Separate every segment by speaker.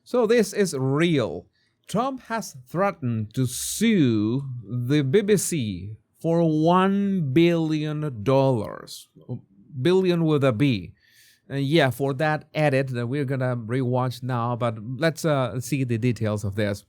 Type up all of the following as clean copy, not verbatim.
Speaker 1: So this is real. Trump has threatened to sue the BBC for $1 billion. Billion with a B. Yeah, for that edit that we're going to rewatch now, but let's see the details of this.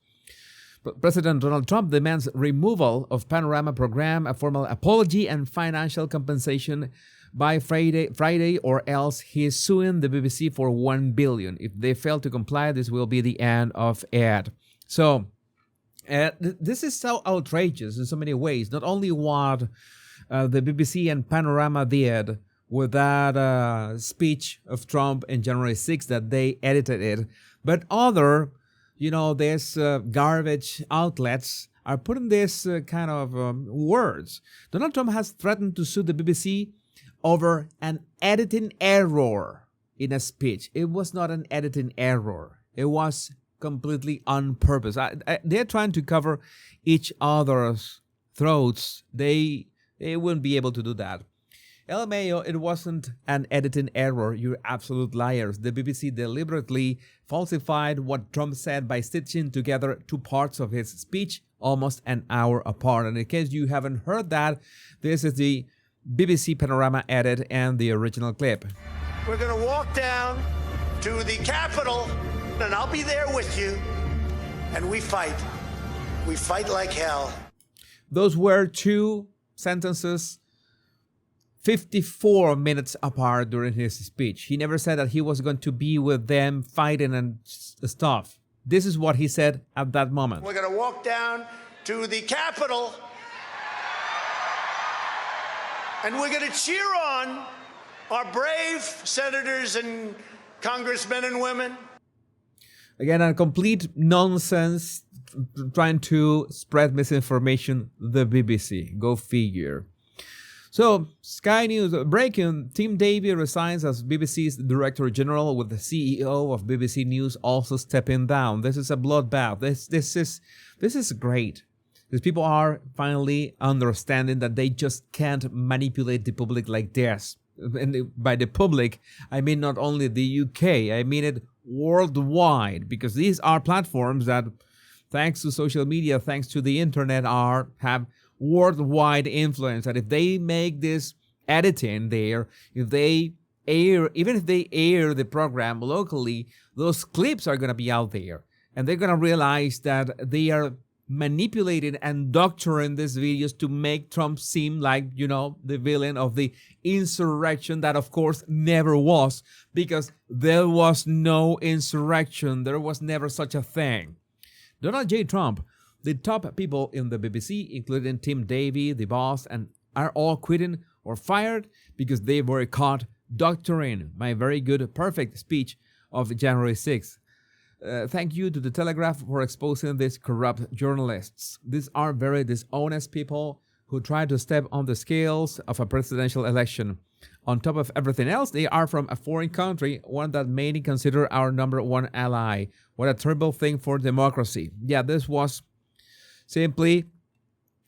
Speaker 1: President Donald Trump demands removal of Panorama program, a formal apology, and financial compensation by Friday, or else he is suing the BBC for $1 billion. If they fail to comply, this will be the end of it. So, this is so outrageous in so many ways. Not only what the BBC and Panorama did with that speech of Trump in January 6th, that they edited it, but other, these garbage outlets are putting this kind of words. Donald Trump has threatened to sue the BBC over an editing error in a speech. It was not an editing error. It was completely on purpose. They're trying to cover each other's throats. They wouldn't be able to do that. LMAO, it wasn't an editing error. You're absolute liars. The BBC deliberately falsified what Trump said by stitching together two parts of his speech almost an hour apart. And in case you haven't heard that, this is the BBC Panorama edit and the original clip.
Speaker 2: We're going to walk down to the Capitol, and I'll be there with you, and we fight. We fight like hell.
Speaker 1: Those were two sentences 54 minutes apart during his speech. He never said that he was going to be with them fighting and stuff. This is what he said at that moment.
Speaker 2: We're going to walk down to the Capitol, and we're going to cheer on our brave senators and congressmen and women.
Speaker 1: Again, a complete nonsense, trying to spread misinformation, the BBC. Go figure. So, Sky News, breaking, Tim Davie resigns as BBC's Director General, with the CEO of BBC News also stepping down. This is a bloodbath. This is great. Because people are finally understanding that they just can't manipulate the public like this. And by the public, I mean not only the UK, I mean it worldwide. Because these are platforms that, thanks to social media, thanks to the internet, have worldwide influence. And if they make this editing there, if they air, even if they air the program locally, those clips are going to be out there. And they're going to realize that they are manipulating and doctoring these videos to make Trump seem like, the villain of the insurrection that, of course, never was, because there was no insurrection. There was never such a thing. Donald J. Trump, the top people in the BBC, including Tim Davie, the boss, and are all quitting or fired because they were caught doctoring my very good, perfect speech of January 6th. Thank you to The Telegraph for exposing these corrupt journalists. These are very dishonest people who try to step on the scales of a presidential election. On top of everything else, they are from a foreign country, one that many consider our #1 ally. What a terrible thing for democracy. Yeah, this was simply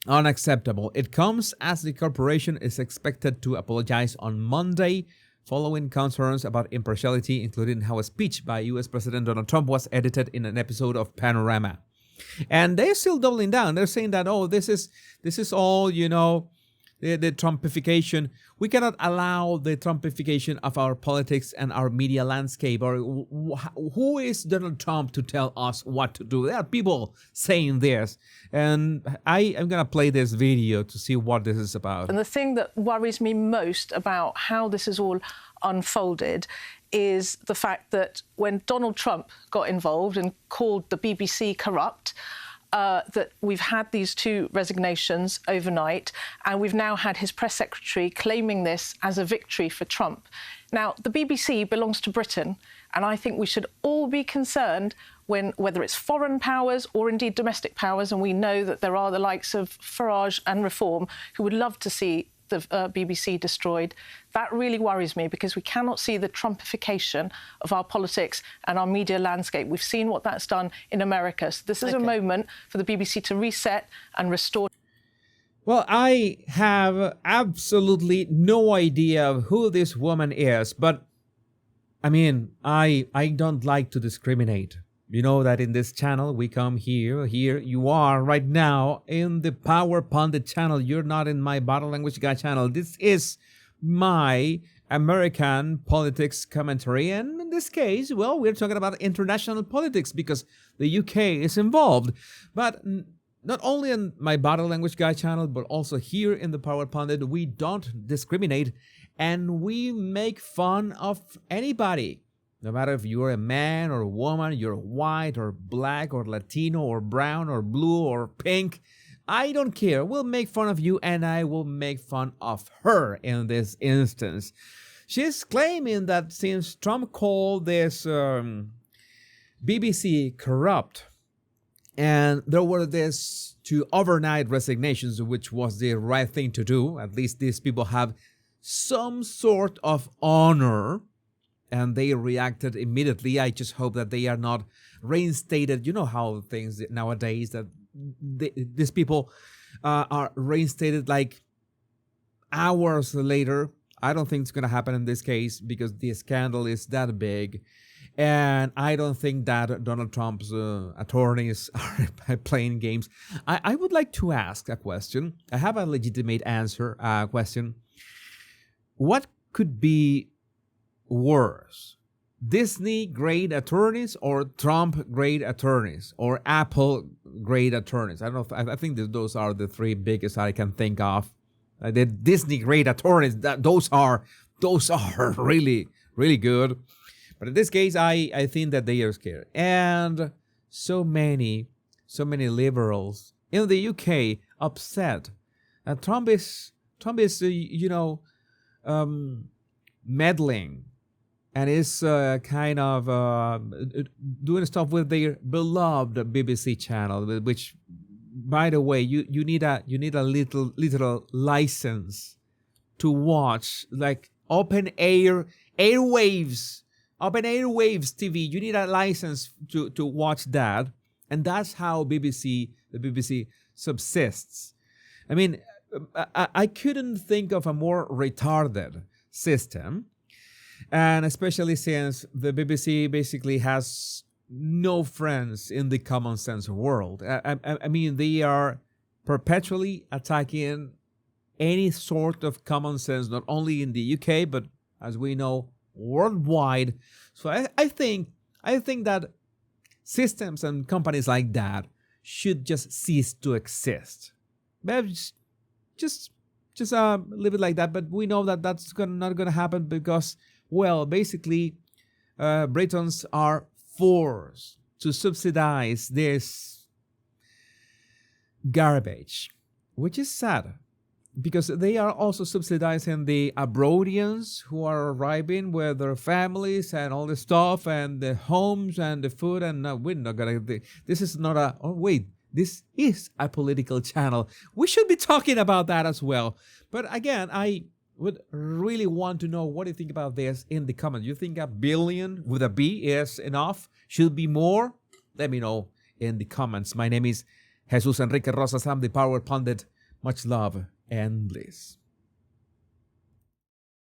Speaker 1: unacceptable. It comes as the corporation is expected to apologize on Monday following concerns about impartiality, including how a speech by U.S. President Donald Trump was edited in an episode of Panorama. And they're still doubling down. They're saying that, this is all, the Trumpification. We cannot allow the Trumpification of our politics and our media landscape. Or who is Donald Trump to tell us what to do? There are people saying this. And I am going to play this video to see what this is about.
Speaker 3: And the thing that worries me most about how this is all unfolded is the fact that when Donald Trump got involved and called the BBC corrupt, that we've had these two resignations overnight, and we've now had his press secretary claiming this as a victory for Trump. Now, the BBC belongs to Britain, and I think we should all be concerned whether it's foreign powers or indeed domestic powers, and we know that there are the likes of Farage and Reform who would love to see the BBC destroyed. That really worries me, because we cannot see the Trumpification of our politics and our media landscape. We've seen what that's done in America. So this is a moment for the BBC to reset and restore.
Speaker 1: Well, I have absolutely no idea who this woman is, but I mean, I don't like to discriminate. You know that in this channel, we come here you are right now in the Power Pundit channel. You're not in my Bottle Language Guy channel. This is my American politics commentary. And in this case, well, we're talking about international politics because the UK is involved. But not only in my Bottle Language Guy channel, but also here in the Power Pundit, we don't discriminate and we make fun of anybody. No matter if you're a man or a woman, you're white or black or Latino or brown or blue or pink, I don't care. We'll make fun of you and I will make fun of her in this instance. She's claiming that since Trump called this BBC corrupt, and there were these 2 overnight resignations, which was the right thing to do. At least these people have some sort of honor. And they reacted immediately. I just hope that they are not reinstated. You know how things nowadays that these people are reinstated like hours later. I don't think it's going to happen in this case because the scandal is that big. And I don't think that Donald Trump's attorneys are playing games. I would like to ask a question. I have a legitimate answer question. What could be worse, Disney grade attorneys or Trump grade attorneys or Apple grade attorneys? I don't know. I think that those are the 3 biggest I can think of. The Disney grade attorneys, those are really, really good. But in this case, I think that they are scared. And so many liberals in the UK upset. And Trump is meddling. And is kind of doing stuff with their beloved BBC channel, which, by the way, you need a little license to watch, like open airwaves TV. You need a license to watch that, and that's how the BBC subsists. I mean, I couldn't think of a more retarded system. And especially since the BBC basically has no friends in the common sense world. I mean, they are perpetually attacking any sort of common sense, not only in the UK, but as we know, worldwide. So I think that systems and companies like that should just cease to exist. But just leave it like that. But we know that that's not going to happen because, well, basically, Britons are forced to subsidize this garbage, which is sad because they are also subsidizing the abroadians who are arriving with their families and all the stuff and the homes and the food. And we're not going to, this is not a, oh wait, this is a political channel. We should be talking about that as well. But again, I would really want to know what you think about this in the comments. You think 1 billion with a B is enough? Should be more? Let me know in the comments. My name is Jesus Enrique Rosas. I'm the Power Pundit. Much love and bliss.